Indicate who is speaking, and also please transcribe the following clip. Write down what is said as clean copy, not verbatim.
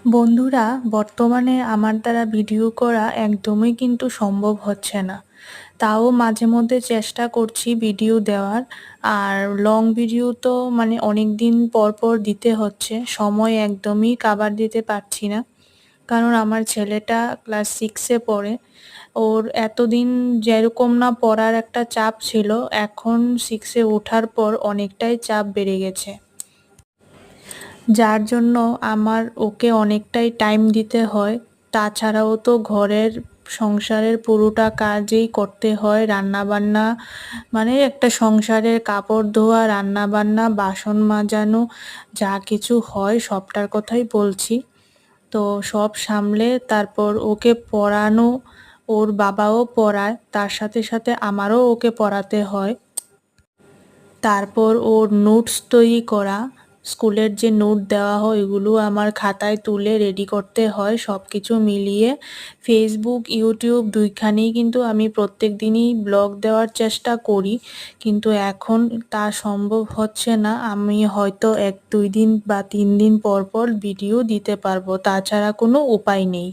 Speaker 1: বন্ধুরা, বর্তমানে আমার দ্বারা ভিডিও করা একদমই কিন্তু সম্ভব হচ্ছে না। তাও মাঝে মধ্যে চেষ্টা করছি ভিডিও দেওয়ার। আর লং ভিডিও তো মানে অনেকদিন পর পর দিতে হচ্ছে। সময় একদমই কাভার দিতে পারছি না। কারণ আমার ছেলেটা ক্লাস 6 এ পড়ে। ওর এতদিন যেরকম না পড়ার একটা চাপ ছিল, এখন 6 এ ওঠার পর অনেকটাই চাপ বেড়ে গেছে। যার জন্য আমার ওকে অনেকটাই টাইম দিতে হয়। তাছাড়াও তো ঘরের সংসারের পুরোটা কাজই করতে হয়, রান্নাবান্না মানে একটা সংসারের কাপড় ধোয়া, রান্নাবান্না, বাসন মাজানো যা কিছু হয় সবটার কথাই বলছি। তো সব সামলে তারপর ওকে পড়ানো, ওর বাবাও পড়ায়, তার সাথে সাথে আমারও ওকে পড়াতে হয়। তারপর ওর নোটস তৈরি করা, স্কুলের যে নোট দেওয়া হয় ওগুলো আমার খাতায় তুলে রেডি করতে হয়। সবকিছু মিলিয়ে ফেসবুক, ইউটিউব দুইখানেই কিন্তু আমি প্রত্যেক দিনই ব্লগ দেওয়ার চেষ্টা করি, কিন্তু এখন তা সম্ভব হচ্ছে না। আমি হয়তো 1-2 দিন বা 3 দিন পর পর ভিডিও দিতে পারবো, তাছাড়া কোনো উপায় নেই।